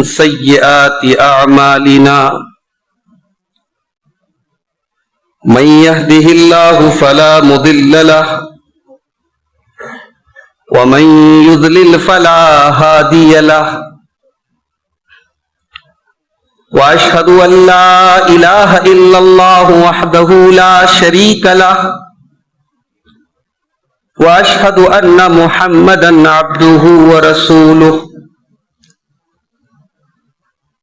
سيئات أعمالنا من يهده الله فلا مضل له ومن يضلل فلا هادي له وأشهد أن لا إله إلا الله وحده لا شريك له وأشهد أن محمدا عبده ورسوله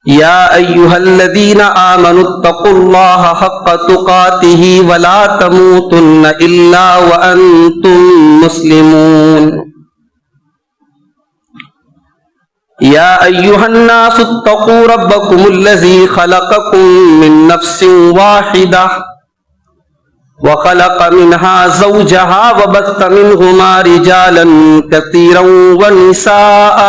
يا أيها الذين آمنوا اتقوا الله حق تقاته ولا تموتن إلا وأنتم مسلمون يا أيها الناس اتقوا ربكم الذي خلقكم من نفس واحدة وخلق منها زوجها وبث منهما رجالا كثيرا ونساء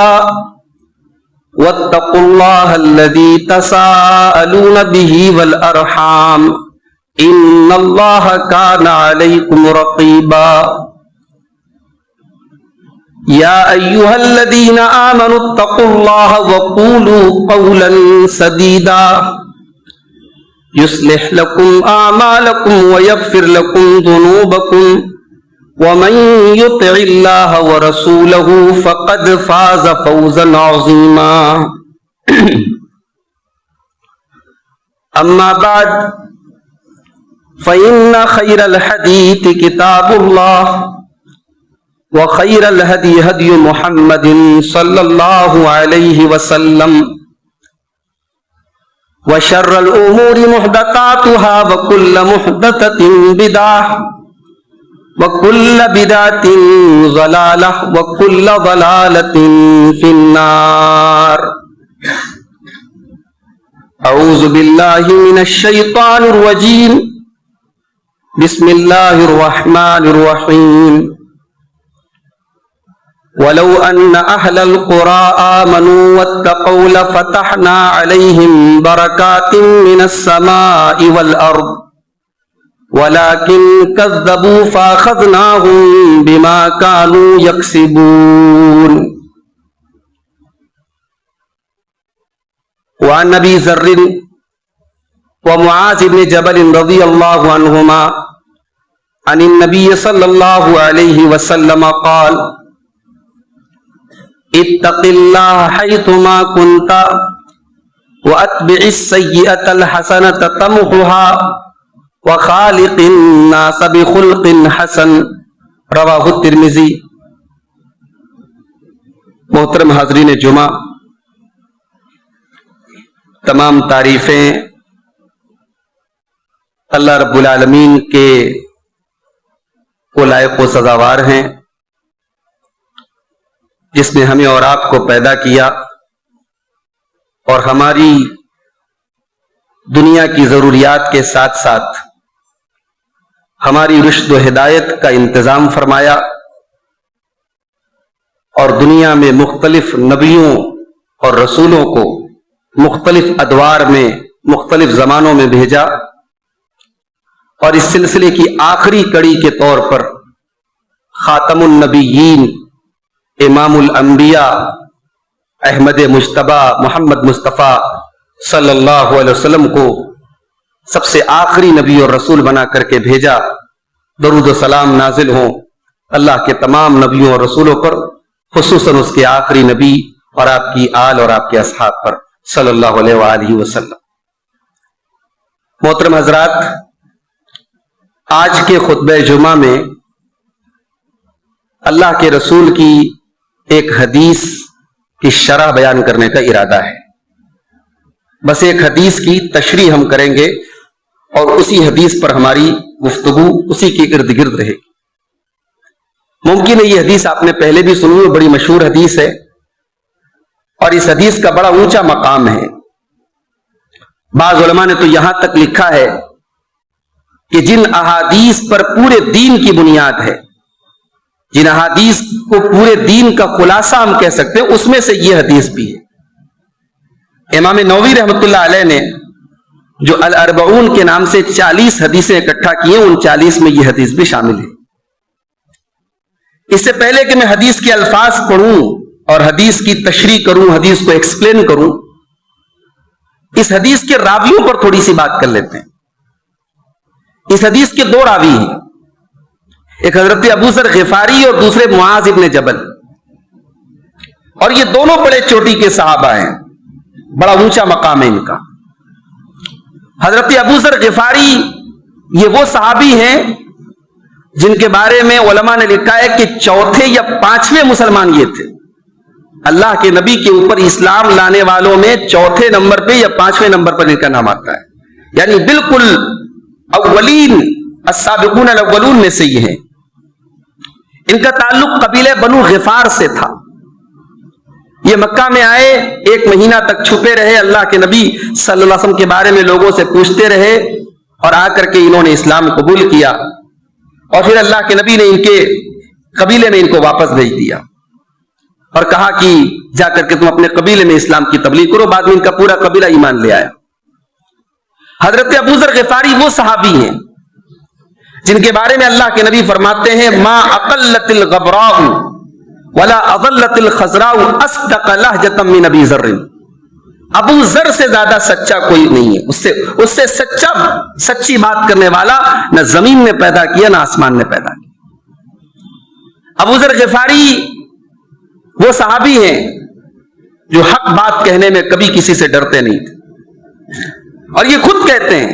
واتقوا الله الذي تساءلون به والأرحام إن الله كان عليكم رقيبا يا أيها الذين آمنوا اتقوا الله وقولوا قولا سديدا يصلح لكم أعمالكم ويغفر لكم ذنوبكم ومن يطع الله ورسوله فقد فاز فوزا عظيما أما بعد فإن خير الحديث كتاب الله وخير الهدي هدي محمد صلى الله عليه وسلم وشر الأمور محدثاتها وكل محدثة بدعة وكل بدعة ضلالة وكل ضلالة في النار أعوذ بالله من الشيطان الرجيم بسم الله الرحمن الرحيم ولو أن أهل القرى آمنوا واتقوا لفتحنا عليهم بركات من السماء والأرض ولكن كذبوا فأخذناهم بما كانوا يكسبون وعن أبي ذر ومعاذ بن جبل رضي الله عنهما عن النبي صلى الله عليه وسلم قال اتق الله حيثما كنت واتبع السيئة الحسنة تمحها وخالق الناس بخلق حسن رواہ الترمذی۔ محترم حاضرین جمعہ، تمام تعریفیں اللہ رب العالمین کے کو لائق و سزاوار ہیں، جس نے ہمیں اور آپ کو پیدا کیا اور ہماری دنیا کی ضروریات کے ساتھ ساتھ ہماری رشد و ہدایت کا انتظام فرمایا اور دنیا میں مختلف نبیوں اور رسولوں کو مختلف ادوار میں مختلف زمانوں میں بھیجا، اور اس سلسلے کی آخری کڑی کے طور پر خاتم النبیین امام الانبیاء احمد مجتبی محمد مصطفیٰ صلی اللہ علیہ وسلم کو سب سے آخری نبی اور رسول بنا کر کے بھیجا۔ درود و سلام نازل ہوں اللہ کے تمام نبیوں اور رسولوں پر، خصوصاً اس کے آخری نبی اور آپ کی آل اور آپ کے اصحاب پر صلی اللہ علیہ وآلہ وسلم۔ محترم حضرات، آج کے خطبہ جمعہ میں اللہ کے رسول کی ایک حدیث کی شرح بیان کرنے کا ارادہ ہے۔ بس ایک حدیث کی تشریح ہم کریں گے اور اسی حدیث پر ہماری گفتگو اسی کے ارد گرد رہے گی۔ ممکن ہے یہ حدیث آپ نے پہلے بھی سنی ہو، بڑی مشہور حدیث ہے اور اس حدیث کا بڑا اونچا مقام ہے۔ بعض علماء نے تو یہاں تک لکھا ہے کہ جن احادیث پر پورے دین کی بنیاد ہے، جن احادیث کو پورے دین کا خلاصہ ہم کہہ سکتے ہیں، اس میں سے یہ حدیث بھی ہے۔ امام نووی رحمۃ اللہ علیہ نے جو الاربعون کے نام سے 40 حدیثیں اکٹھا کی ہیں، ان 40 میں یہ حدیث بھی شامل ہے۔ اس سے پہلے کہ میں حدیث کے الفاظ پڑھوں اور حدیث کی تشریح کروں، حدیث کو ایکسپلین کروں، اس حدیث کے راویوں پر تھوڑی سی بات کر لیتے ہیں. اس حدیث کے دو راوی ہیں, ایک حضرت ابو ذر غفاری اور دوسرے معاذ ابن جبل, اور یہ دونوں بڑے چوٹی کے صحابہ ہیں, بڑا اونچا مقام ہے ان کا. حضرت ابو ذر غفاری یہ وہ صحابی ہیں جن کے بارے میں علماء نے لکھا ہے کہ چوتھے یا پانچویں مسلمان یہ تھے. اللہ کے نبی کے اوپر اسلام لانے والوں میں چوتھے نمبر پہ یا پانچویں نمبر پر ان کا نام آتا ہے, یعنی بالکل اولین السابقون الاولون میں سے یہ ہیں. ان کا تعلق قبیلہ بنو غفار سے تھا. یہ مکہ میں آئے, ایک مہینہ تک چھپے رہے, اللہ کے نبی صلی اللہ علیہ وسلم کے بارے میں لوگوں سے پوچھتے رہے, اور آ کر کے انہوں نے اسلام قبول کیا, اور پھر اللہ کے نبی نے ان کے قبیلے میں ان کو واپس بھیج دیا اور کہا کہ جا کر کے تم اپنے قبیلے میں اسلام کی تبلیغ کرو. بعد میں ان کا پورا قبیلہ ایمان لے آیا. حضرت ابو ذر غفاری وہ صحابی ہیں جن کے بارے میں اللہ کے نبی فرماتے ہیں ما اقلت الغبراء ولا اضلت الخضراء اصدق لہجۃ من ابی ذر. ابو ذر سے زیادہ سچا کوئی نہیں ہے, اس سے سچی بات کرنے والا نہ زمین نے پیدا کیا نہ آسمان نے پیدا کیا. ابو ذر غفاری وہ صحابی ہیں جو حق بات کہنے میں کبھی کسی سے ڈرتے نہیں تھے, اور یہ خود کہتے ہیں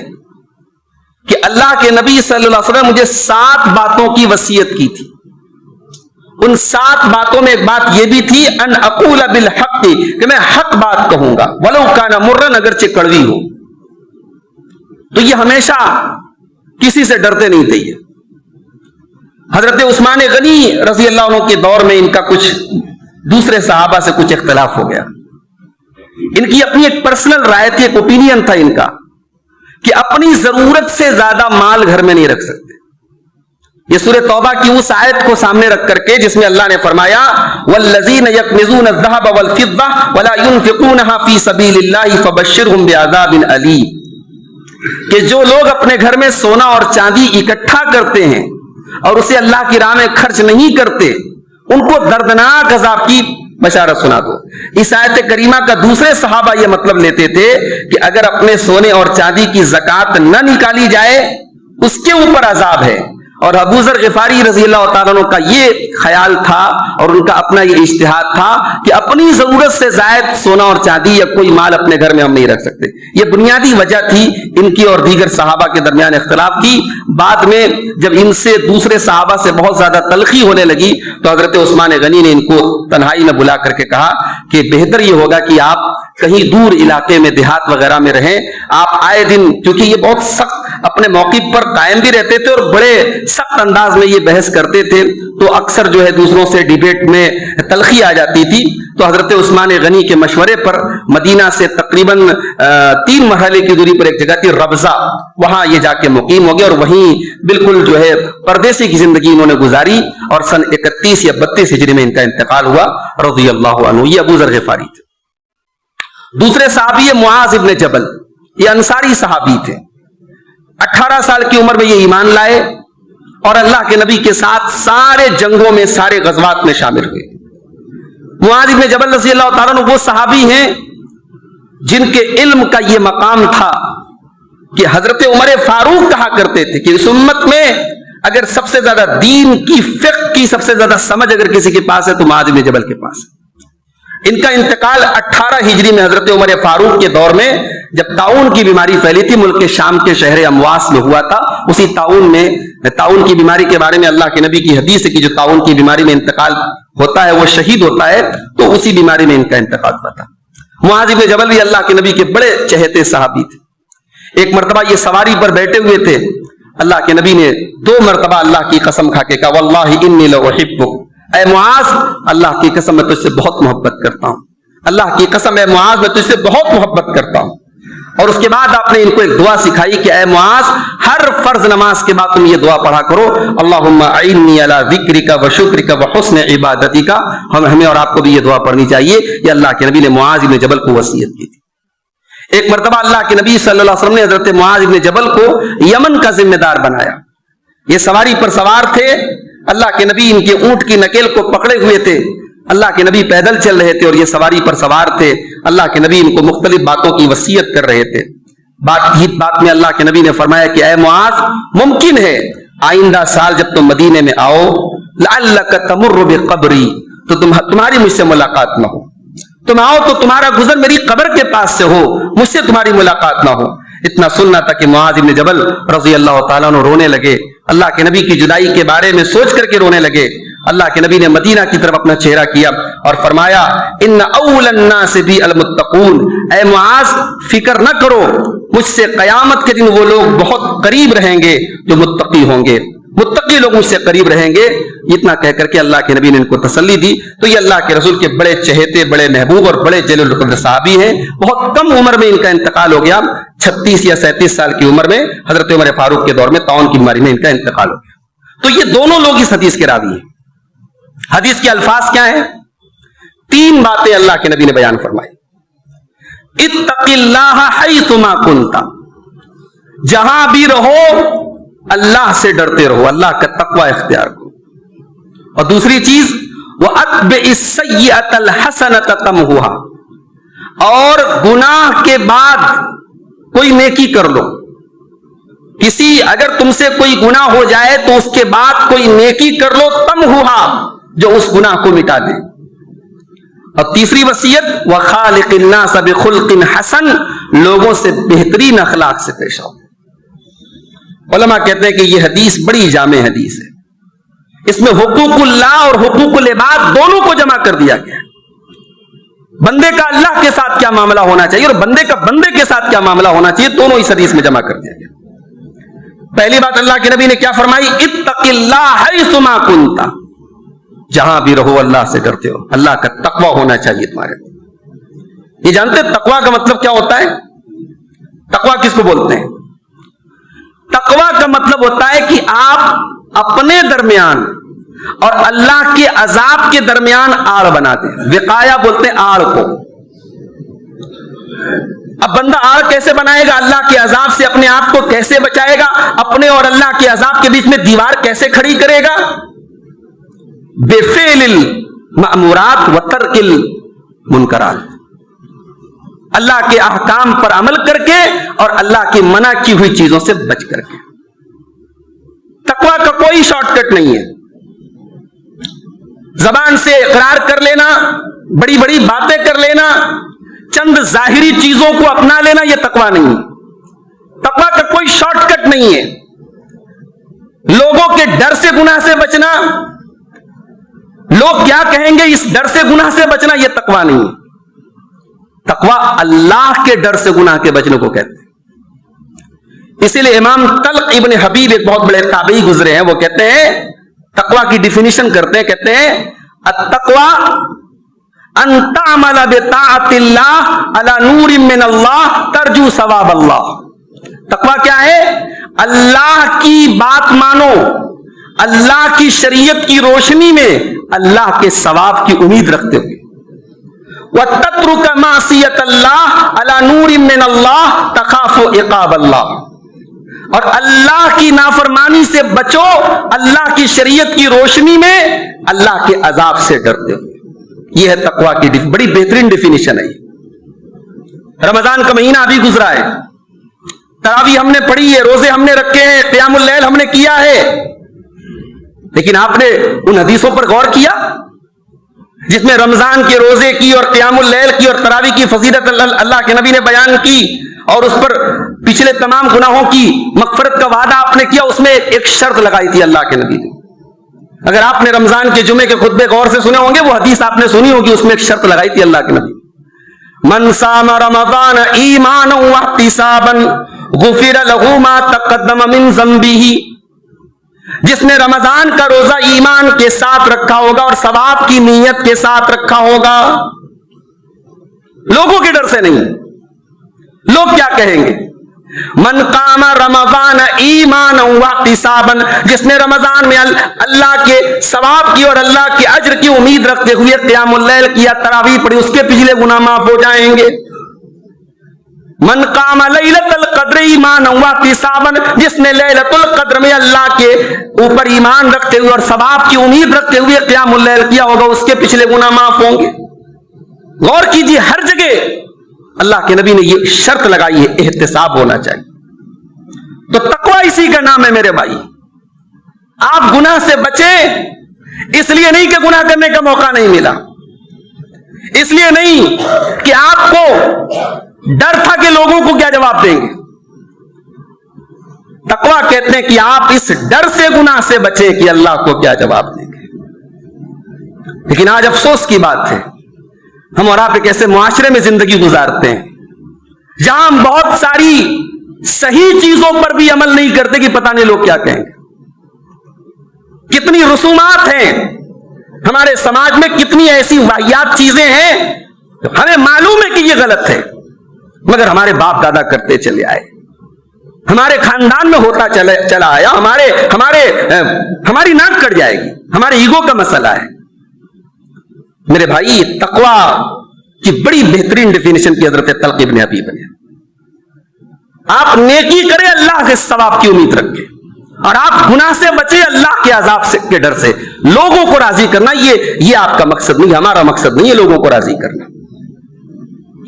کہ اللہ کے نبی صلی اللہ علیہ وسلم مجھے 7 باتوں کی وصیت کی تھی. ان 7 باتوں میں ایک بات یہ بھی تھی ان اقول بالحق, کہ میں حق بات کہوں گا ولو کان مرن, اگرچہ کڑوی ہو. تو یہ ہمیشہ کسی سے ڈرتے نہیں تھے. حضرت عثمان غنی رضی اللہ عنہ کے دور میں ان کا کچھ دوسرے صحابہ سے کچھ اختلاف ہو گیا. ان کی اپنی ایک پرسنل رائے تھی, ایک اوپینین تھا ان کا کہ اپنی ضرورت سے زیادہ مال گھر میں نہیں رکھ سکتے. یہ سورہ توبہ کی اس آیت کو سامنے رکھ کر کے جس میں اللہ نے فرمایا والذین یکنزون الذهب والفضة ولا ينفقونها في سبيل الله فبشرهم بعذاب الیم, کہ جو لوگ اپنے گھر میں سونا اور چاندی اکٹھا کرتے ہیں اور اسے اللہ کی راہ میں خرچ نہیں کرتے, ان کو دردناک عذاب کی بشارت سنا دو. اس آیت کریمہ کا دوسرے صحابہ یہ مطلب لیتے تھے کہ اگر اپنے سونے اور چاندی کی زکوٰۃ نہ نکالی جائے اس کے اوپر عذاب ہے. اور ابو ذر غفاری رضی اللہ تعالیٰ عنہ کا یہ خیال تھا اور ان کا اپنا یہ اجتہاد تھا کہ اپنی ضرورت سے زائد سونا اور چاندی یا کوئی مال اپنے گھر میں ہم نہیں رکھ سکتے. یہ بنیادی وجہ تھی ان کی اور دیگر صحابہ کے درمیان اختلاف کی. بعد میں جب ان سے دوسرے صحابہ سے بہت زیادہ تلخی ہونے لگی تو حضرت عثمان غنی نے ان کو تنہائی میں بلا کر کے کہا کہ بہتر یہ ہوگا کہ آپ کہیں دور علاقے میں دیہات وغیرہ میں رہیں. آپ آئے دن, کیونکہ یہ بہت سخت اپنے موقف پر قائم بھی رہتے تھے اور بڑے سخت انداز میں یہ بحث کرتے تھے, تو اکثر جو ہے دوسروں سے ڈیبیٹ میں تلخی آ جاتی تھی. تو حضرت عثمان غنی کے مشورے پر مدینہ سے تقریباً 3 مرحلے کی دوری پر ایک جگہ تھی ربضہ, وہاں یہ جا کے مقیم ہو گئے اور وہیں بالکل جو ہے پردیسی کی زندگی انہوں نے گزاری, اور سن 31 یا 32 ہجری میں ان کا انتقال ہوا رضی اللہ عنہ. یہ ابو ذر غفاری تھے. دوسرے صحابی معاذ ابن جبل, یہ انصاری صحابی تھے. 18 سال کی عمر میں یہ ایمان لائے اور اللہ کے نبی کے ساتھ سارے جنگوں میں, سارے غزوات میں شامل ہوئے. معاذ ابن جبل رضی اللہ تعالیٰ عنہ وہ صحابی ہیں جن کے علم کا یہ مقام تھا کہ حضرت عمر فاروق کہا کرتے تھے کہ اس امت میں اگر سب سے زیادہ دین کی فقہ کی سب سے زیادہ سمجھ اگر کسی کے پاس ہے تو معاذ ابن جبل کے پاس. ان کا انتقال 18 ہجری میں حضرت عمر فاروق کے دور میں جب طاعون کی بیماری پھیلی تھی, ملک شام کے شہر امواس میں ہوا تھا. اسی طاعون کی بیماری کے بارے میں اللہ کے نبی کی حدیث ہے کہ جو طاعون کی بیماری میں انتقال ہوتا ہے وہ شہید ہوتا ہے, تو اسی بیماری میں ان کا انتقال ہوا تھا. معاذ بن جبل بھی اللہ کے نبی کے بڑے چہتے صحابی تھے. ایک مرتبہ یہ سواری پر بیٹھے ہوئے تھے, اللہ کے نبی نے 2 مرتبہ اللہ کی قسم کھا کے کہا واللہ انی لاحبک, اے معاذ اللہ کی قسم میں تجھ سے بہت محبت کرتا ہوں, اللہ کی قسم اے معاذ میں تجھ سے بہت محبت کرتا ہوں. اور اس کے بعد آپ نے ان کو ایک دعا سکھائی کہ اے معاذ ہر فرض نماز کے بعد تم یہ دعا پڑھا کرو اللہم اعنی علی ذکرک و شکرک و حسن عبادتک. ہمیں اور آپ کو بھی یہ دعا پڑھنی چاہیے. یہ اللہ کے نبی نے معاذ بن جبل کو وصیت کی تھی. ایک مرتبہ اللہ کے نبی صلی اللہ علیہ وسلم نے حضرت معاذ بن جبل کو یمن کا ذمہ دار بنایا. یہ سواری پر سوار تھے, اللہ کے نبی ان کے اونٹ کی نکیل کو پکڑے ہوئے تھے اللہ کے نبی پیدل چل رہے تھے اور یہ سواری پر سوار تھے. اللہ کے نبی ان کو مختلف باتوں کی وصیت کر رہے تھے. بات میں اللہ کے نبی نے فرمایا کہ اے معاذ، ممکن ہے آئندہ سال جب تم مدینے میں آؤ، لعلک تمر بقبری، تو تمہاری مجھ سے ملاقات نہ ہو. تم آؤ تو تمہارا گزر میری قبر کے پاس سے ہو، مجھ سے تمہاری ملاقات نہ ہو. اتنا سننا تھا کہ معاذ بن جبل رضی اللہ تعالیٰ عنہ رونے لگے. اللہ کے نبی کی جدائی کے بارے میں سوچ کر کے رونے لگے. اللہ کے نبی نے مدینہ کی طرف اپنا چہرہ کیا اور فرمایا ان اول الناس بی المتقون، اے معاذ فکر نہ کرو، مجھ سے قیامت کے دن وہ لوگ بہت قریب رہیں گے جو متقی ہوں گے، متقی لوگ مجھ سے قریب رہیں گے. اتنا کہہ کر کے اللہ کے نبی نے ان کو تسلی دی. تو یہ اللہ کے رسول کے بڑے چہیتے، بڑے محبوب اور بڑے جلیل القدر صحابی ہیں. بہت کم عمر میں ان کا انتقال ہو گیا. 36 یا 37 سال کی عمر میں حضرت عمر فاروق کے دور میں طاعون کی بیماری میں ان کا انتقال ہو گیا. تو یہ دونوں لوگ اس حدیث کے راوی ہیں. حدیث کے الفاظ کیا ہیں؟ 3 باتیں اللہ کے نبی نے بیان فرمائی. اتق اللہ حیث ما کنت، جہاں بھی رہو اللہ سے ڈرتے رہو، اللہ کا تقوی اختیار کرو. اور دوسری چیز وَأَتْبِعِ السَّيِّئَةَ الْحَسَنَةَ تَمْحُوهَا، اور گناہ کے بعد کوئی نیکی کر لو. اگر تم سے کوئی گناہ ہو جائے تو اس کے بعد کوئی نیکی کر لو، تمحوها، جو اس گناہ کو مٹا دے. اور تیسری وصیت وَخَالِقِ النَّاسَ بِخُلْقٍ حَسَنٍ، لوگوں سے بہترین اخلاق سے پیش آؤ. علماء کہتے ہیں کہ یہ حدیث بڑی جامع حدیث ہے. اس میں حقوق اللہ اور حقوق العباد دونوں کو جمع کر دیا گیا. بندے کا اللہ کے ساتھ کیا معاملہ ہونا چاہیے اور بندے کا بندے کے ساتھ کیا معاملہ ہونا چاہیے، دونوں اس حدیث میں جمع کر دیا گیا. پہلی بات اللہ کے نبی نے کیا فرمائی؟ اتق اللہ حیث ما کنت، جہاں بھی رہو اللہ سے ڈرتے ہو، اللہ کا تقوی ہونا چاہیے تمہارے. یہ جانتے تقوی کا مطلب کیا ہوتا ہے؟ تقوی کس کو بولتے ہیں؟ تقوی کا مطلب ہوتا ہے کہ آپ اپنے درمیان اور اللہ کے عذاب کے درمیان آڑ بنا دیں. وقایا بولتے ہیں آڑ کو. اب بندہ آڑ کیسے بنائے گا؟ اللہ کے عذاب سے اپنے آپ کو کیسے بچائے گا؟ اپنے اور اللہ کے عذاب کے بیچ میں دیوار کیسے کھڑی کرے گا؟ بفعل المأمورات وترک المنکرات، اللہ کے احکام پر عمل کر کے اور اللہ کی منع کی ہوئی چیزوں سے بچ کر کے. تقوی کا کوئی شارٹ کٹ نہیں ہے. زبان سے اقرار کر لینا، بڑی بڑی باتیں کر لینا، چند ظاہری چیزوں کو اپنا لینا، یہ تقوی نہیں ہے. تقوی کا کوئی شارٹ کٹ نہیں ہے. لوگوں کے ڈر سے گناہ سے بچنا، لوگ کیا کہیں گے اس ڈر سے گناہ سے بچنا، یہ تقوی نہیں ہے. تقوی اللہ کے ڈر سے گناہ کے بچنے کو کہتے ہیں. اسی لیے امام طلق ابن حبیب ایک بہت بڑے تابعی گزرے ہیں، وہ کہتے ہیں تقوی کی ڈیفینیشن کرتے ہیں، کہتے ہیں التقوی ان تعمل بطاعت اللہ علی نور من اللہ ترجو ثواب اللہ. تقوی کیا ہے؟ اللہ کی بات مانو، اللہ کی شریعت کی روشنی میں اللہ کے ثواب کی امید رکھتے ہوئے. وَتَتْرُكَ مَعْصِيَةَ اللَّهِ عَلَى نُورٍ مِّنَ اللَّهِ تَخَافُ عِقَابَ اللَّهِ، اور اللہ کی نافرمانی سے بچو اللہ کی شریعت کی روشنی میں اللہ کے عذاب سے ڈرتے ہو. یہ ہے تقوی کی بڑی بہترین ڈیفینیشن ہے. رمضان کا مہینہ ابھی گزرا ہے، تراویح ہم نے پڑھی ہے، روزے ہم نے رکھے ہیں، قیام اللیل ہم نے کیا ہے، لیکن آپ نے ان حدیثوں پر غور کیا جس میں رمضان کے روزے کی اور قیام اللیل کی اور تراویح کی فضیلت اللہ کے نبی نے بیان کی اور اس پر پچھلے تمام گناہوں کی مغفرت کا وعدہ آپ نے کیا؟ اس میں ایک شرط لگائی تھی اللہ کے نبی نے. اگر آپ نے رمضان کے جمعے کے خطبے غور سے سنے ہوں گے، وہ حدیث آپ نے سنی ہوگی، اس میں ایک شرط لگائی تھی اللہ کے نبی. من صام رمضان ایمانا واحتسابا غفر له ما تقدم من ذنبه، جس نے رمضان کا روزہ ایمان کے ساتھ رکھا ہوگا اور ثواب کی نیت کے ساتھ رکھا ہوگا، لوگوں کے ڈر سے نہیں. لوگ کیا کہیں گے؟ من قام رمضان ایمانا واحتسابا، جس نے رمضان میں اللہ کے ثواب کی اور اللہ کے اجر کی امید رکھتے ہوئے قیام اللیل کیا، تراویح پڑھی، اس کے پچھلے گناہ معاف ہو جائیں گے. من قام لیلۃ القدر ایمانا واحتسابا، جس نے لیلۃ القدر میں اللہ کے اوپر ایمان رکھتے ہوئے اور ثواب کی امید رکھتے ہوئے قیام اللیل کیا ہوگا، اس کے پچھلے گناہ معاف ہوں گے۔ غور کیجیے، ہر جگہ اللہ کے نبی نے یہ شرط لگائی ہے، احتساب ہونا چاہیے۔ تو تقوی اسی کا نام ہے میرے بھائی۔ آپ گناہ سے بچیں، اس لیے نہیں کہ گناہ کرنے کا موقع نہیں ملا، اس لیے نہیں کہ آپ کو ڈر تھا کہ لوگوں کو کیا جواب دیں گے۔ تقویٰ کہتے ہیں کہ آپ اس ڈر سے گناہ سے بچیں کہ اللہ کو کیا جواب دیں گے۔ لیکن آج افسوس کی بات ہے، ہم اور آپ ایک ایسے معاشرے میں زندگی گزارتے ہیں جہاں ہم بہت ساری صحیح چیزوں پر بھی عمل نہیں کرتے کہ پتہ نہیں لوگ کیا کہیں گے۔ کتنی رسومات ہیں ہمارے سماج میں، کتنی ایسی واحیات چیزیں ہیں، ہمیں معلوم ہے کہ یہ غلط ہے، مگر ہمارے باپ دادا کرتے چلے آئے، ہمارے خاندان میں ہوتا چلا آیا، ہماری ناک کٹ جائے گی، ہمارے ایگو کا مسئلہ ہے۔ میرے بھائی، تقویٰ کی بڑی بہترین ڈیفینیشن کی حضرت طلق ابن حبیب نے، آپ نیکی کریں اللہ کے ثواب کی امید رکھیں، اور آپ گناہ سے بچیں اللہ کے عذاب کے ڈر سے۔ لوگوں کو راضی کرنا یہ آپ کا مقصد نہیں، ہمارا مقصد نہیں ہے لوگوں کو راضی کرنا،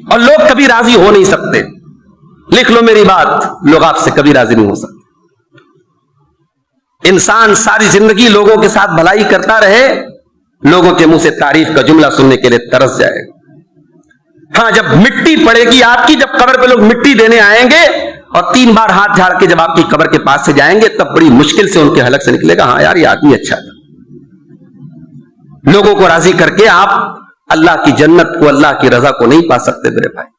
اور لوگ کبھی راضی ہو نہیں سکتے۔ لکھ لو میری بات، لوگ آپ سے کبھی راضی نہیں ہو سکتے۔ انسان ساری زندگی لوگوں کے ساتھ بھلائی کرتا رہے، لوگوں کے منہ سے تعریف کا جملہ سننے کے لیے ترس جائے گا۔ ہاں، جب مٹی پڑے گی آپ کی، جب قبر پہ لوگ مٹی دینے آئیں گے اور 3 بار ہاتھ جھاڑ کے جب آپ کی قبر کے پاس سے جائیں گے، تب بڑی مشکل سے ان کے حلق سے نکلے گا، ہاں یار یہ آدمی اچھا تھا۔ لوگوں کو راضی کر کے آپ اللہ کی جنت کو، اللہ کی رضا کو نہیں پا سکتے میرے بھائی۔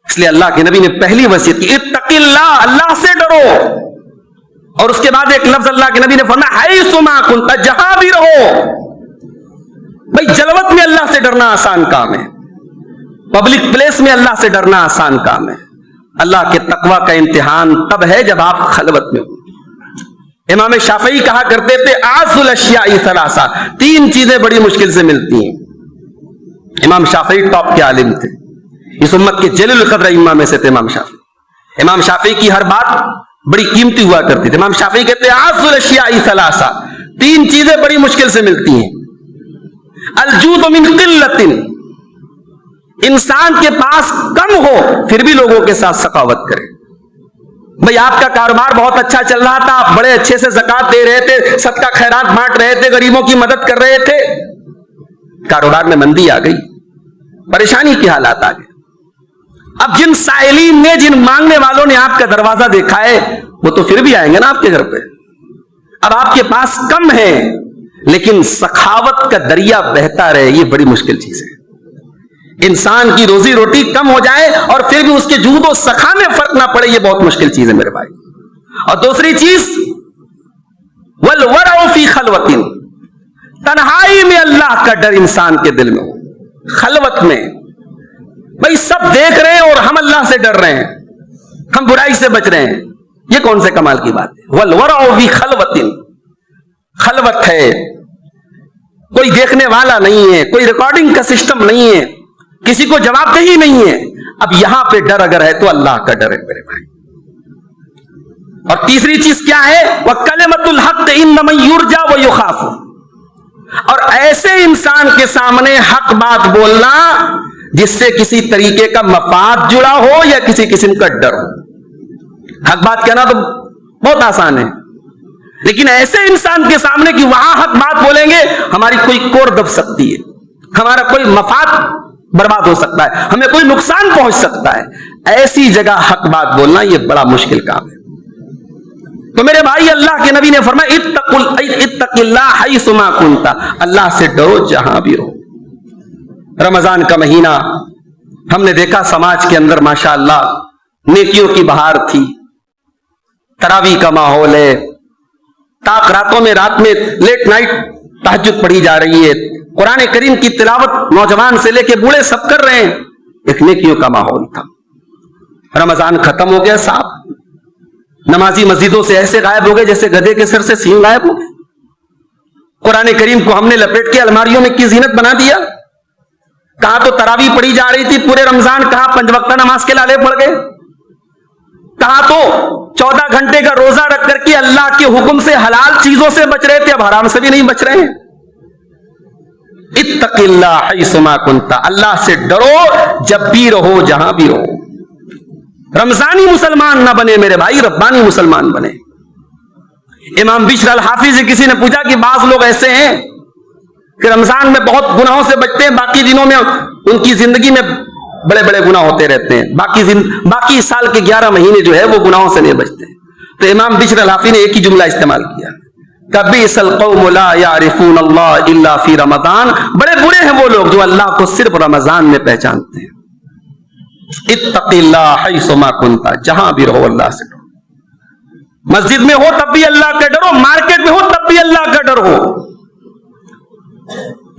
اس لیے اللہ کے نبی نے پہلی وصیت کی، اتق اللہ، اللہ سے ڈرو، اور اس کے بعد ایک لفظ اللہ کے نبی نے فرمایا، حیث ما کنت، جہاں بھی رہو۔ بھائی جلوت میں اللہ سے ڈرنا آسان کام ہے، پبلک پلیس میں اللہ سے ڈرنا آسان کام ہے۔ اللہ کے تقوی کا امتحان تب ہے جب آپ خلوت میں ہوں۔ امام شافعی کہا کرتے تھے، اعز الاشیاء ثلاثہ، 3 چیزیں بڑی مشکل سے ملتی ہیں۔ امام شافعی ٹاپ کے عالم تھے، اس امت کے جلیل القدر ائمہ میں سے تھے امام شافعی۔ امام شافعی کی ہر بات بڑی قیمتی ہوا کرتی تھی۔ امام شافعی کہتے ہیں، اعز الاشیاء ثلاثہ، 3 چیزیں بڑی مشکل سے ملتی ہیں۔ الجود من قلت، انسان کے پاس کم ہو پھر بھی لوگوں کے ساتھ سخاوت کرے۔ بھئی آپ کا کاروبار بہت اچھا چل رہا تھا، آپ بڑے اچھے سے زکات دے رہے تھے، صدقہ خیرات بانٹ رہے تھے، غریبوں کی مدد کر رہے تھے، کاروبار میں مندی آ گئی، پریشانی کے حالات آ گئے۔ اب جن سائلین نے، جن مانگنے والوں نے آپ کا دروازہ دیکھا ہے، وہ تو پھر بھی آئیں گے نا آپ کے گھر پہ۔ اب آپ کے پاس کم ہے، لیکن سخاوت کا دریا بہتا رہے، یہ بڑی مشکل چیز ہے۔ انسان کی روزی روٹی کم ہو جائے اور پھر بھی اس کے جود و سخا میں فرق نہ پڑے، یہ بہت مشکل چیز ہے میرے بھائی۔ اور دوسری چیز، والورع فی خلوت، تنہائی میں اللہ کا ڈر انسان کے دل میں ہو۔ خلوت میں بھائی سب دیکھ رہے ہیں اور ہم اللہ سے ڈر رہے ہیں، ہم برائی سے بچ رہے ہیں، یہ کون سے کمال کی بات ہے؟ والورع فی خلوت، خلوت ہے، کوئی دیکھنے والا نہیں ہے، کوئی ریکارڈنگ کا سسٹم نہیں ہے، کسی کو جواب دہی نہیں ہے۔ اب یہاں پہ ڈر اگر ہے تو اللہ کا ڈر ہے میرے بھائی۔ اور تیسری چیز کیا ہے؟ وَكَلِمَةُ الْحَقِّ إِنَّ مَن يُرْجَى وَيُخَافُ، اور ایسے انسان کے سامنے حق بات بولنا جس سے کسی طریقے کا مفاد جڑا ہو یا کسی قسم کا ڈر ہو۔ حق بات کہنا تو بہت آسان ہے، لیکن ایسے انسان کے سامنے کہ وہاں حق بات بولیں گے ہماری کوئی کوڑ دب سکتی ہے، ہمارا کوئی مفاد برباد ہو سکتا ہے، ہمیں کوئی نقصان پہنچ سکتا ہے، ایسی جگہ حق بات بولنا یہ بڑا مشکل کام ہے۔ تو میرے بھائی، اللہ کے نبی نے فرمایا، اتق اللہ حیث ما کنت، اللہ سے ڈرو جہاں بھی رہو۔ رمضان کا مہینہ ہم نے دیکھا سماج کے اندر ماشاءاللہ نیکیوں کی بہار تھی، تراویح کا ماحول ہے، تاک راتوں میں رات میں لیٹ نائٹ تہجد پڑھی جا رہی ہے، قرآن کریم کی تلاوت نوجوان سے لے کے بوڑھے سب کر رہے ہیں، ایک نیکیوں کا ماحول تھا۔ رمضان ختم ہو گیا صاحب، نمازی مسجدوں سے ایسے غائب ہو گئے جیسے گدھے کے سر سے سینگ غائب ہو گئے۔ قرآن کریم کو ہم نے لپیٹ کے الماریوں میں کی زینت بنا دیا۔ کہاں تو تراویح پڑھی جا رہی تھی پورے رمضان، کہاں 5 وقتہ نماز کے لالے پڑ گئے۔ کہا تو 14 گھنٹے کا روزہ رکھ کر کے اللہ کے حکم سے حلال چیزوں سے بچ رہے تھے، اب حرام سے بھی نہیں بچ رہے ہیں۔ اتق اللہ حیث ما کنت، اللہ سے ڈرو جب بھی رہو، جہاں بھی رہو۔ رمضانی مسلمان نہ بنے میرے بھائی، ربانی مسلمان بنے۔ امام بشر الحافظ سے کسی نے پوچھا کہ بعض لوگ ایسے ہیں کہ رمضان میں بہت گناہوں سے بچتے ہیں، باقی دنوں میں ان کی زندگی میں بڑے بڑے گناہ ہوتے رہتے ہیں، باقی سال کے 11 مہینے جو ہے وہ گناہوں سے نہیں بچتے۔ تو امام بشر الحافظ نے ایک ہی جملہ استعمال کیا، کبئس القوم لا یعرفون اللہ الا فی رمضان، بڑے برے ہیں وہ لوگ جو اللہ کو صرف رمضان میں پہچانتے ہیں۔ اتق اللہ حیث ما کنت، جہاں بھی رہو اللہ سے ڈرو۔ مسجد میں ہو تب بھی اللہ کا ڈرو، مارکیٹ میں ہو تب بھی اللہ کا ڈر ہو،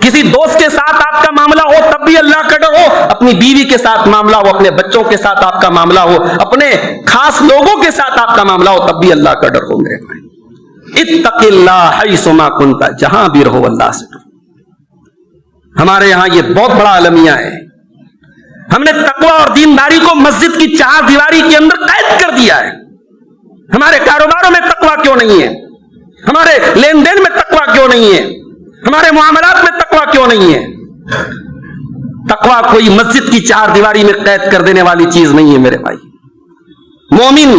کسی دوست کے ساتھ آپ کا معاملہ ہو تب بھی اللہ کا ڈر ہو، اپنی بیوی کے ساتھ معاملہ ہو، اپنے بچوں کے ساتھ آپ کا معاملہ ہو، اپنے خاص لوگوں کے ساتھ آپ کا معاملہ ہو، تب بھی اللہ کا ڈر ہو میرے بھائی۔ اتق اللہ حیث ما کنت، جہاں بھی رہو اللہ سے ڈرو۔ ہمارے یہاں یہ بہت بڑا المیہ ہے، ہم نے تقوی اور دینداری کو مسجد کی 4 دیواری کے اندر قید کر دیا ہے۔ ہمارے کاروباروں میں تقوی کیوں نہیں ہے؟ ہمارے لین دین میں تقوی کیوں نہیں ہے؟ ہمارے معاملات میں تقوی کیوں نہیں ہے؟ تقوی کوئی مسجد کی 4 دیواری میں قید کر دینے والی چیز نہیں ہے میرے بھائی۔ مومن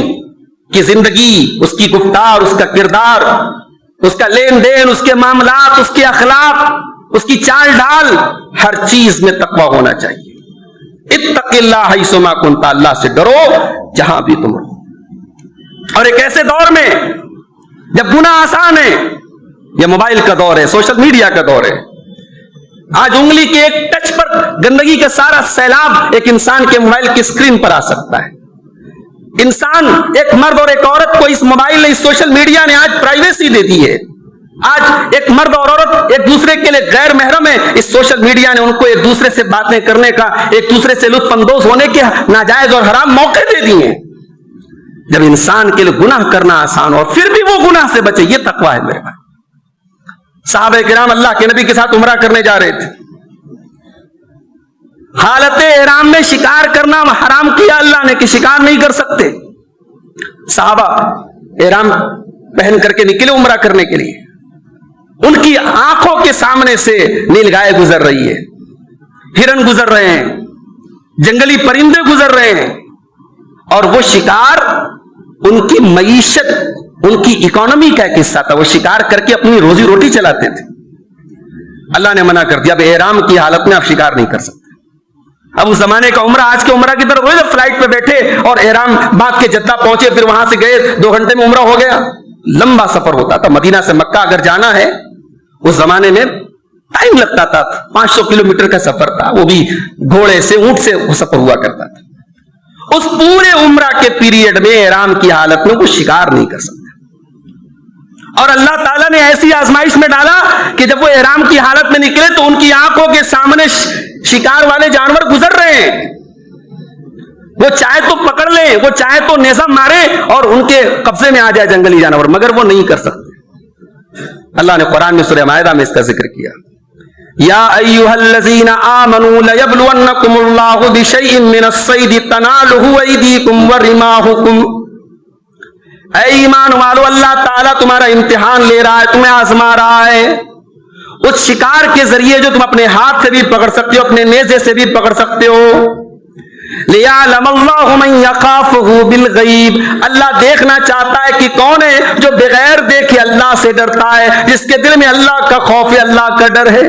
کی زندگی، اس کی گفتار، اس کا کردار، اس کا لین دین، اس کے معاملات، اس کے اخلاق، اس کی چال ڈال، ہر چیز میں تقوی ہونا چاہیے۔ اتق اللہ حیث ما کنت، اللہ سے ڈرو جہاں بھی تم رہو۔ اور ایک ایسے دور میں جب گناہ آسان ہے، یہ موبائل کا دور ہے، سوشل میڈیا کا دور ہے، آج انگلی کے ایک ٹچ پر گندگی کا سارا سیلاب ایک انسان کے موبائل کی اسکرین پر آ سکتا ہے۔ انسان، ایک مرد اور ایک عورت کو اس موبائل نے، اس سوشل میڈیا نے آج پرائیویسی دے دی ہے۔ آج ایک مرد اور عورت ایک دوسرے کے لیے غیر محرم ہے، اس سوشل میڈیا نے ان کو ایک دوسرے سے باتیں کرنے کا، ایک دوسرے سے لطف اندوز ہونے کے ناجائز اور حرام موقع دے دیے ہیں۔ جب انسان کے لیے گناہ کرنا آسان ہو اور پھر بھی وہ گناہ سے بچے، یہ تقویٰ ہے میرے بھائی۔ صحابہ کرام اللہ کے نبی کے ساتھ عمرہ کرنے جا رہے تھے، حالت احرام میں شکار کرنا حرام کیا اللہ نے کہ شکار نہیں کر سکتے۔ صحابہ احرام پہن کر کے نکلے عمرہ کرنے کے لیے، ان کی آنکھوں کے سامنے سے نیل گائے گزر رہی ہے، ہرن گزر رہے ہیں، جنگلی پرندے گزر رہے ہیں، اور وہ شکار ان کی معیشت، ان کی اکانومی کا ایک حصہ تھا، وہ شکار کر کے اپنی روزی روٹی چلاتے تھے۔ اللہ نے منع کر دیا، اب احرام کی حالت میں آپ شکار نہیں کر سکتے۔ اب اس زمانے کا عمرہ آج کے عمرہ کی طرف ہوئے، جب فلائٹ پہ بیٹھے اور احرام باندھ کے جدہ پہنچے، پھر وہاں سے گئے، 2 گھنٹے میں عمرہ ہو گیا۔ لمبا سفر ہوتا تھا، مدینہ سے مکہ اگر جانا ہے اس زمانے میں ٹائم لگتا تھا، 500 کلومیٹر کا سفر تھا، وہ بھی گھوڑے سے، اونٹ سے وہ سفر ہوا کرتا تھا۔ اس پورے عمرہ کے پیریڈ میں احرام کی حالت میں وہ شکار نہیں کر سکتے، اور اللہ تعالیٰ نے ایسی آزمائش میں ڈالا کہ جب وہ احرام کی حالت میں نکلے تو ان کی آنکھوں کے سامنے شکار والے جانور گزر رہے ہیں، وہ چاہے تو پکڑ لیں، وہ چاہے تو نیزہ مارے اور ان کے قبضے میں آ جائے جنگلی جانور، مگر وہ نہیں کر سکتے۔ اللہ نے قرآن میں سورہ مائدہ میں اس کا ذکر کیا، یا ایھا الذین آمنوا لیبلونکم اللہ بشیء من الصید تنالہ ایدیکم ورماحکم، اے ایمان والو اللہ تعالیٰ تمہارا امتحان لے رہا ہے، تمہیں آزما رہا ہے، اس شکار کے ذریعے جو تم اپنے ہاتھ سے بھی پکڑ سکتے ہو، اپنے نیزے سے بھی پکڑ سکتے ہو۔ لِيَعْلَمَ اللَّهُ مَن يَخَافُهُ بِالْغَيْبِ، اللہ دیکھنا چاہتا ہے کہ کون ہے جو بغیر دیکھے اللہ سے ڈرتا ہے، جس کے دل میں اللہ کا خوف ہے، اللہ کا ڈر ہے۔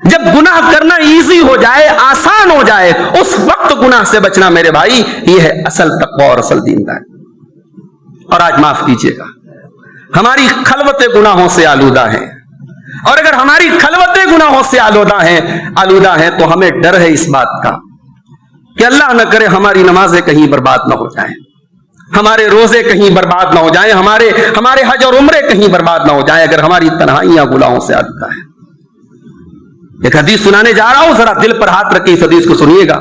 جب گناہ کرنا ایزی ہو جائے، آسان ہو جائے، اس وقت گناہ سے بچنا میرے بھائی، یہ ہے اصل تقویٰ اور اصل دینداری۔ اور آج معاف کیجیے گا، ہماری خلوتیں گناہوں سے آلودہ ہیں، اور اگر ہماری خلوتیں گناہوں سے آلودہ ہیں تو ہمیں ڈر ہے اس بات کا کہ اللہ نہ کرے ہماری نمازیں کہیں برباد نہ ہو جائیں، ہمارے روزے کہیں برباد نہ ہو جائیں، ہمارے حج اور عمرے کہیں برباد نہ ہو جائیں، اگر ہماری تنہائیاں گناہوں سے آلودہ ہیں۔ ایک حدیث سنانے جا رہا ہوں، ذرا دل پر ہاتھ رکھ کے اس حدیث کو سنیے گا،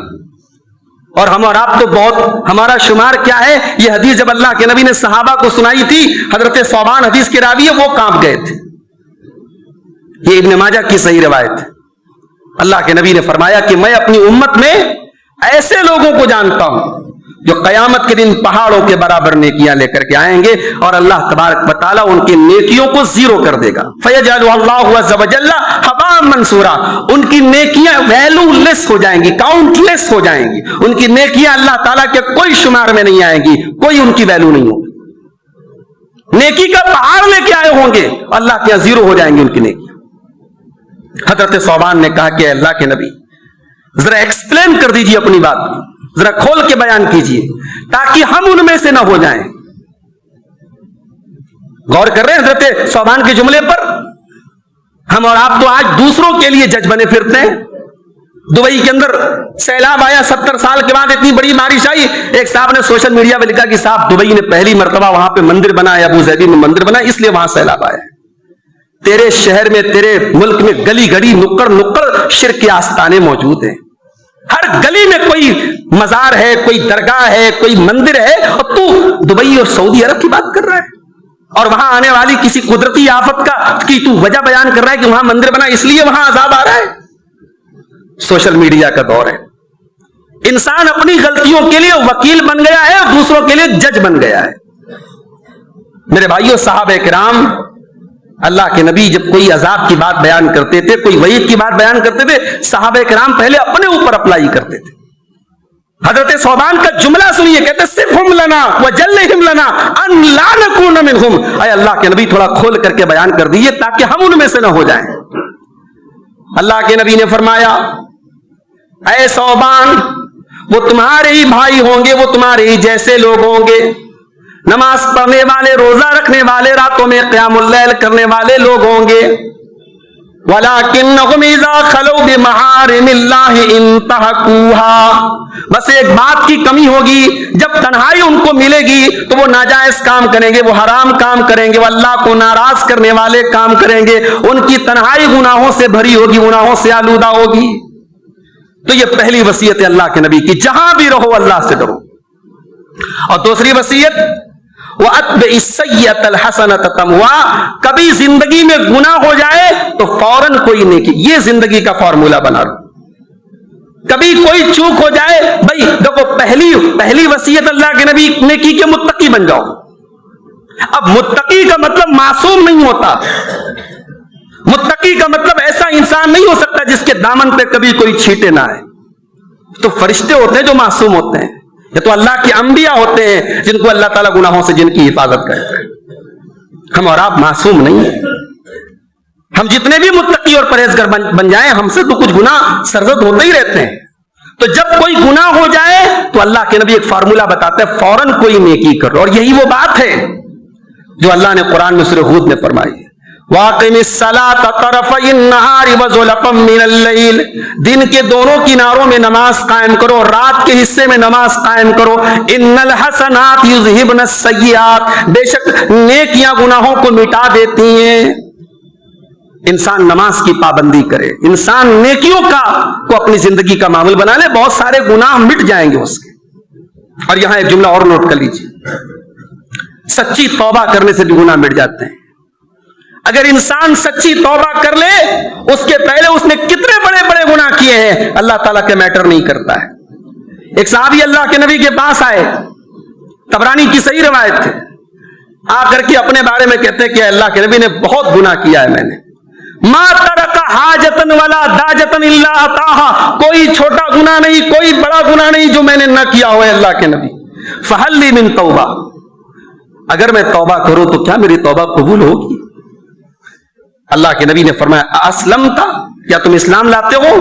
اور ہم اور آپ تو بہت، ہمارا شمار کیا ہے، یہ حدیث جب اللہ کے نبی نے صحابہ کو سنائی تھی، حضرت ثوبان حدیث کے راوی ہے، وہ کانپ گئے تھے۔ یہ ابن ماجہ کی صحیح روایت ہے، اللہ کے نبی نے فرمایا کہ میں اپنی امت میں ایسے لوگوں کو جانتا ہوں جو قیامت کے دن پہاڑوں کے برابر نیکیاں لے کر کے آئیں گے اور اللہ تبارک و تعالیٰ ان کی نیکیوں کو زیرو کر دے گا. فَيَجْعَلُ اللَّهُ عَزَّ وَجَلَّ هَبَاءً مَنْثُورًا. ان کی نیکیاں ویلو لیس ہو جائیں گی, کاؤنٹ لیس ہو جائیں گی. ان کی نیکیاں اللہ تعالیٰ کے کوئی شمار میں نہیں آئیں گی, کوئی ان کی ویلو نہیں ہوگی. نیکی کا پہاڑ لے کے آئے ہوں گے, اللہ کے یہاں زیرو ہو جائیں گی ان کی نیکیاں. حضرت ثوبان نے کہا کہ اللہ کے نبی ذرا ایکسپلین کر دیجیے اپنی بات, ذرا کھول کے بیان کیجیے تاکہ ہم ان میں سے نہ ہو جائیں. غور کر رہے ہیں حضرت ثوبان کے جملے پر؟ ہم اور آپ تو آج دوسروں کے لیے جج بنے پھرتے ہیں. دبئی کے اندر سیلاب آیا, 70 سال کے بعد اتنی بڑی بارش آئی. ایک صاحب نے سوشل میڈیا پہ لکھا کہ صاحب دبئی نے پہلی مرتبہ وہاں پہ مندر بنایا, ابو ظبی میں مندر بنا, اس لیے وہاں سیلاب آیا. تیرے شہر میں, تیرے ملک میں گلی گلی نکڑ نکڑ شرک کے آستانے موجود ہیں. ہر گلی میں کوئی مزار ہے, کوئی درگاہ ہے, کوئی مندر ہے, اور تو دبئی اور سعودی عرب کی بات کر رہا ہے, اور وہاں آنے والی کسی قدرتی آفت کا کی تو وجہ بیان کر رہا ہے کہ وہاں مندر بنا اس لیے وہاں عذاب آ رہا ہے. سوشل میڈیا کا دور ہے. انسان اپنی غلطیوں کے لیے وکیل بن گیا ہے اور دوسروں کے لیے جج بن گیا ہے. میرے بھائیوں, صحابہ کرام اللہ کے نبی جب کوئی عذاب کی بات بیان کرتے تھے, کوئی وعید کی بات بیان کرتے تھے, صحابہ کرام پہلے اپنے اوپر اپلائی کرتے تھے. حضرت ثوبان کا جملہ سنیے, کہتے صفہم لنا وجلہم لنا ان لا نکون منہم. اے اللہ کے نبی تھوڑا کھول کر کے بیان کر دیجیے تاکہ ہم ان میں سے نہ ہو جائیں. اللہ کے نبی نے فرمایا, اے ثوبان, وہ تمہارے ہی بھائی ہوں گے, وہ تمہارے ہی جیسے لوگ ہوں گے, نماز پڑھنے والے, روزہ رکھنے والے, راتوں میں قیام اللیل کرنے والے لوگ ہوں گے. وَلَكِنَّهُمْ إِذَا خَلَوْا بِمَحَارِمِ اللَّهِ انتهكوها. بس ایک بات کی کمی ہوگی, جب تنہائی ان کو ملے گی تو وہ ناجائز کام کریں گے, وہ حرام کام کریں گے, وہ اللہ کو ناراض کرنے والے کام کریں گے. ان کی تنہائی گناہوں سے بھری ہوگی, گناہوں سے آلودہ ہوگی. تو یہ پہلی وصیت ہے اللہ کے نبی کی, جہاں بھی رہو اللہ سے ڈرو. اور دوسری وصیت, وَأَتْبِعِ السَّيِّئَةَ الْحَسَنَةَ تَمْحُوهَا. کبھی زندگی میں گناہ ہو جائے تو فوراً کوئی نیکی, یہ زندگی کا فارمولا بنا لو. کبھی کوئی چوک ہو جائے, بھائی دیکھو پہلی وصیت اللہ کے نبی نے کی کہ متقی بن جاؤ. اب متقی کا مطلب معصوم نہیں ہوتا. متقی کا مطلب ایسا انسان نہیں ہو سکتا جس کے دامن پہ کبھی کوئی چھینٹے نہ آئے. تو فرشتے ہوتے ہیں جو معصوم ہوتے ہیں, یہ تو اللہ کے انبیاء ہوتے ہیں جن کو اللہ تعالیٰ گناہوں سے جن کی حفاظت کرتا ہے. ہم اور آپ معصوم نہیں ہیں. ہم جتنے بھی متقی اور پرہیزگار بن جائیں, ہم سے تو کچھ گناہ سرزد ہوتے ہی رہتے ہیں. تو جب کوئی گناہ ہو جائے تو اللہ کے نبی ایک فارمولا بتاتے ہیں, فوراً کوئی نیکی کرو. اور یہی وہ بات ہے جو اللہ نے قرآن میں سورہ ہود میں فرمائی ہے, وَأَقِمِ الصَّلَاةَ طَرَفَيِ النَّهَارِ وَزُلَفًا مِّنَ اللَّيْلِ. دن کے دونوں کناروں میں نماز قائم کرو, رات کے حصے میں نماز قائم کرو. إِنَّ الْحَسَنَاتِ يُذْهِبْنَ السَّيِّئَاتِ. بے شک نیکیاں گناہوں کو مٹا دیتی ہیں. انسان نماز کی پابندی کرے, انسان نیکیوں کو اپنی زندگی کا معمول بنا لے, بہت سارے گناہ مٹ جائیں گے اس کے. اور یہاں ایک جملہ اور نوٹ کر لیجیے, سچی توبہ کرنے سے بھی گناہ مٹ جاتے ہیں. اگر انسان سچی توبہ کر لے, اس کے پہلے اس نے کتنے بڑے بڑے گناہ کیے ہیں, اللہ تعالیٰ کے میٹر نہیں کرتا ہے. ایک صحابی اللہ کے نبی کے پاس آئے, طبرانی کی صحیح روایت ہے, آ کر کے اپنے بارے میں کہتے ہیں کہ اللہ کے نبی نے بہت گناہ کیا ہے, میں نے ما ترک حاجتن ولا داجتن الا اتاها. کوئی چھوٹا گناہ نہیں, کوئی بڑا گناہ نہیں جو میں نے نہ کیا ہوا ہے اللہ کے نبی. فہل لی من توبہ. اگر میں توبہ کروں تو کیا میری توبہ قبول ہوگی؟ اللہ کے نبی نے فرمایا, اسلمتا, کیا تم اسلام لاتے ہو,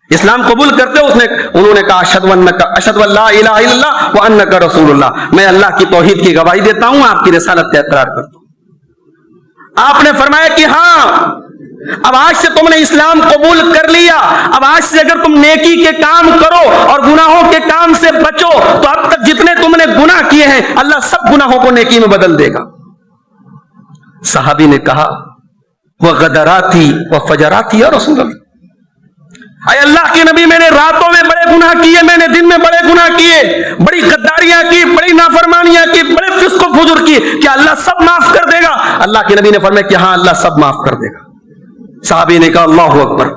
اسلام قبول کرتے ہو؟ انہوں نے کہا, اشہد ان لا الہ الا اللہ وانک رسول اللہ. میں اللہ کی توحید کی گواہی دیتا ہوں, آپ کی رسالت کا اقرار کرتا ہوں. آپ نے فرمایا کہ ہاں, اب آج سے تم نے اسلام قبول کر لیا, اب آج سے اگر تم نیکی کے کام کرو اور گناہوں کے کام سے بچو تو اب تک جتنے تم نے گناہ کیے ہیں اللہ سب گناہوں کو نیکی میں بدل دے گا. صحابی نے کہا, وہ غدراتی و فجراتی یا رسول اللہ. اے اللہ کے نبی, میں نے راتوں میں بڑے گناہ کیے, میں نے دن میں بڑے گناہ کیے, بڑی غداریاں کی, بڑی نافرمانیاں کی, بڑے فسق و فجور کی, کیا اللہ سب معاف کر دے گا؟ اللہ کے نبی نے فرمایا کہ ہاں اللہ سب معاف کر دے گا. صحابی نے کہا اللہ اکبر.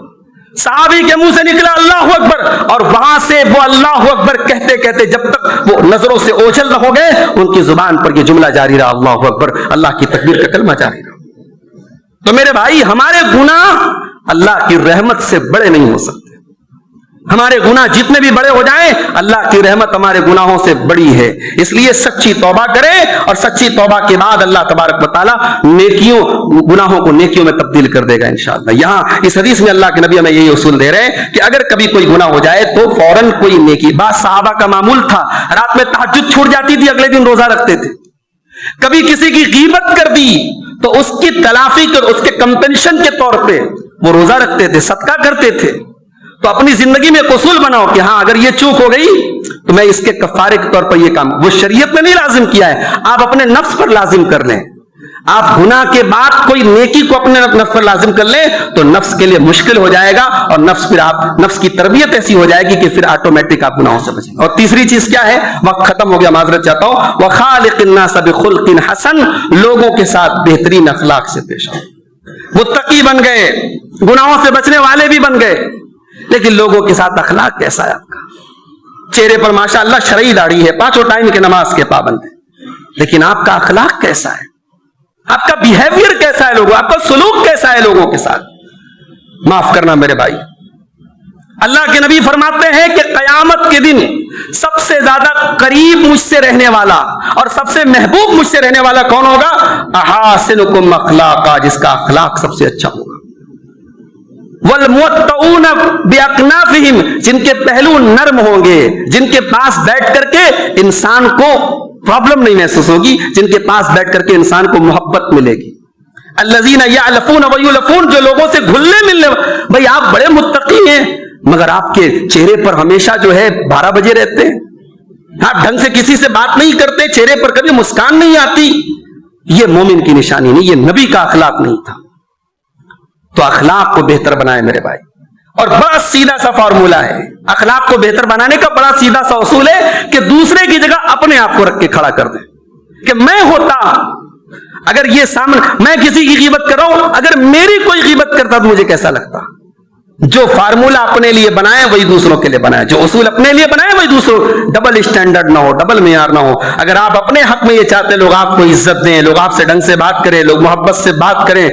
صحابی کے منہ سے نکلا اللہ اکبر, اور وہاں سے وہ اللہ اکبر کہتے کہتے جب تک وہ نظروں سے اوجھل نہ ہو گئے ان کی زبان پر یہ جملہ جاری رہا اللہ اکبر، اللہ کی تکبیر کا کلمہ جاری رہا۔ تو میرے بھائی ہمارے گناہ اللہ کی رحمت سے بڑے نہیں ہو سکتے، ہمارے گناہ جتنے بھی بڑے ہو جائیں اللہ کی رحمت ہمارے گناہوں سے بڑی ہے، اس لیے سچی توبہ کریں اور سچی توبہ کے بعد اللہ تبارک و تعالیٰ گناہوں کو نیکیوں میں تبدیل کر دے گا انشاءاللہ۔ یہاں اس حدیث میں اللہ کے نبی ہمیں یہی اصول دے رہے ہیں کہ اگر کبھی کوئی گناہ ہو جائے تو فوراً کوئی نیکی، بعض صحابہ کا معمول تھا رات میں تہجد چھوٹ جاتی تھی اگلے دن روزہ رکھتے تھے، کبھی کسی کی غیبت کر دی تو اس کی تلافی کر اس کے کمپنشن کے طور پہ وہ روزہ رکھتے تھے، صدقہ کرتے تھے۔ تو اپنی زندگی میں ایک اصول بناؤ کہ ہاں اگر یہ چوک ہو گئی تو میں اس کے کفارے کے طور پر یہ کام، وہ شریعت میں نہیں لازم کیا ہے، آپ اپنے نفس پر لازم کر لیں۔ آپ گناہ کے بعد کوئی نیکی کو اپنے نفس پر لازم کر لیں تو نفس کے لیے مشکل ہو جائے گا، اور نفس کی تربیت ایسی ہو جائے گی کہ پھر آٹومیٹک آپ گناہوں سے بچیں گے۔ اور تیسری چیز کیا ہے، وقت ختم ہو گیا معذرت چاہتا ہوں، وَخَالِقِ النَّاسَ بِخُلْقٍ حَسَنٍ، لوگوں کے ساتھ بہترین اخلاق سے پیش آؤ۔ متقی بن گئے، گناہوں سے بچنے والے بھی بن گئے، لیکن لوگوں کے ساتھ اخلاق کیسا ہے آپ کا؟ چہرے پر ماشاءاللہ شرعی داڑھی ہے، 5 ٹائم کے نماز کے پابند ہے، لیکن آپ کا اخلاق کیسا ہے؟ آپ کا بیہیویئر کیسا ہے لوگوں، آپ کا سلوک کیسا ہے لوگوں کے ساتھ؟ معاف کرنا میرے بھائی، اللہ کے نبی فرماتے ہیں کہ قیامت کے دن سب سے زیادہ قریب مجھ سے رہنے والا اور سب سے محبوب مجھ سے رہنے والا کون ہوگا؟ احاسنکم اخلاقا، جس کا اخلاق سب سے اچھا ہوگا۔ والموطؤون باکنافہم، جن کے پہلو نرم ہوں گے، جن کے پاس بیٹھ کر کے انسان کو پرابلم نہیں محسوس ہوگی، جن کے پاس بیٹھ کر کے انسان کو محبت ملے گی۔ الذین یعلفون ویلفون، جو لوگوں سے گھلنے ملنے، بھائی آپ بڑے متقی ہیں مگر آپ کے چہرے پر ہمیشہ جو ہے 12 بجے رہتے ہیں، آپ ڈھنگ سے کسی سے بات نہیں کرتے، چہرے پر کبھی مسکان نہیں آتی، یہ مومن کی نشانی نہیں، یہ نبی کا اخلاق نہیں تھا۔ تو اخلاق کو بہتر بنائے میرے بھائی، اور بڑا سیدھا سا فارمولہ ہے اخلاق کو بہتر بنانے کا، بڑا سیدھا سا اصول ہے کہ دوسرے کی جگہ اپنے آپ کو رکھ کے کھڑا کر دیں کہ میں ہوتا، اگر یہ سامنے میں کسی کی غیبت کر رہا ہوں، اگر میری کوئی غیبت کرتا تو مجھے کیسا لگتا؟ جو فارمولہ اپنے لیے بنائے وہی دوسروں کے لیے بنائے، جو اصول اپنے لیے بنائے وہی دوسروں، ڈبل اسٹینڈرڈ نہ ہو، ڈبل معیار نہ ہو۔ اگر آپ اپنے حق میں یہ چاہتے لوگ آپ کو عزت دیں، لوگ آپ سے ڈھنگ سے بات کریں، لوگ محبت سے بات کریں،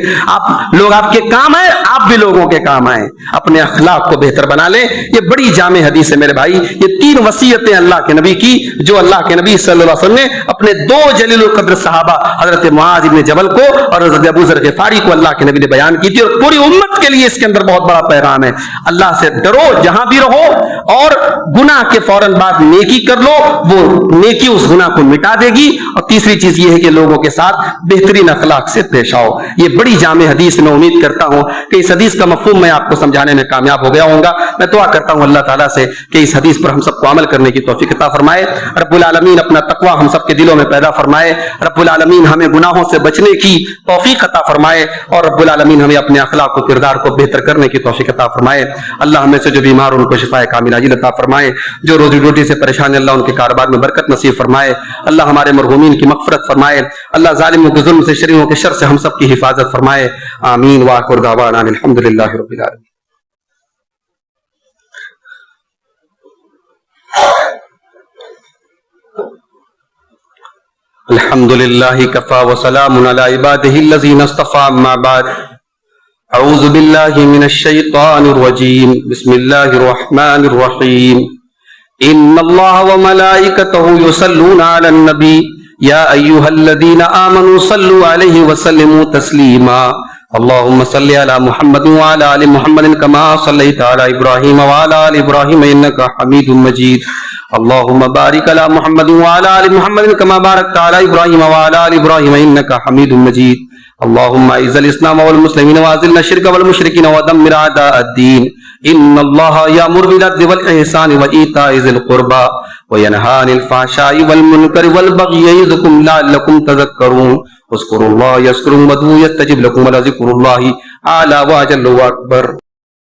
لوگ آپ کے کام آئے، آپ بھی لوگوں کے کام آئیں، اپنے اخلاق کو بہتر بنا لیں۔ یہ بڑی جامع حدیث ہے میرے بھائی، یہ 3 وصیتیں اللہ کے نبی کی جو اللہ کے نبی صلی اللہ علیہ وسلم نے اپنے 2 جلیل القدر صحابہ حضرت معاذ بن جبل کو اور حضرت ابو ذر غفاری کو اللہ کے نبی نے بیان کی تھی، اور پوری امت کے لیے اس کے اندر بہت بڑا پیغام ہے۔ اللہ سے ڈرو جہاں بھی رہو، اور گناہ کے فوراً بعد نیکی کر لو، وہ نیکی اس گناہ کو مٹا دے گی۔ اور تیسری چیز یہ ہے کہ لوگوں کے ساتھ بہترین اخلاق سے پیش آؤ۔ یہ بڑی جامع حدیث، میں امید کرتا ہوں کہ اس حدیث کا مفہوم میں آپ کو سمجھانے میں کامیاب ہو گیا ہوں گا۔ میں دعا کرتا ہوں اللہ تعالیٰ سے کہ اس حدیث پر ہم سب کو عمل کرنے کی توفیق عطا فرمائے۔ رب العالمین اپنا تقوی ہم سب کے دلوں میں پیدا فرمائے۔ رب العالمین ہمیں گناہوں سے بچنے کی توفیق عطا فرمائے، اور رب العالمین ہمیں اپنے اخلاق و کردار کو بہتر کرنے کی توفیق عطا فرمائے۔ اللہ ہمیں سے جو بیمار ان کو شفائے کاملہ عاجل عطا فرمائے، جو روزی روٹی سے پریشان اللہ ان کے کاروبار میں برکت نصیب فرمائے۔ اللہ ہمارے مرحومین کی مغفرت فرمائے، اللہ ظالموں کے ظلم سے، شریروں کے شر سے ہم سب کی حفاظت فرمائے۔ آمین وآخر دعوانا الحمدللہ رب العالمین۔ الحمدللہ کفا وسلام علی عبادہ الذین اصطفى، اما بعد۔ اعوذ باللہ من الشیطان الرجیم، بسم اللہ الرحمن الرحیم۔ ان اللہ وملائکتہ یصلون علی النبی یا ایہا الذین آمنوا صلوا علیہ وسلموا تسلیما۔ اللہم صل علی محمد وعلی آل محمد کما صلیت علی ابراہیم وعلی آل ابراہیم انک حمید مجید۔ اللہم بارک علی محمد وعلی آل محمد کما بارکت علی ابراہیم وعلی آل ابراہیم انک حمید مجید۔ اللہم اعز الاسلام والمسلمین واذل الشرک والمشرکین ودمر اعداء الدین۔ ان اللہ یامر بالعدل والاحسان وایتاء ذی القربى وینہی عن الفحشاء والمنکر والبغی یعظکم لعلکم تذکرون۔ اذکروا اللہ یذکرکم وادعوہ یستجب لکم ولذکر اللہ اعلی واجل واکبر۔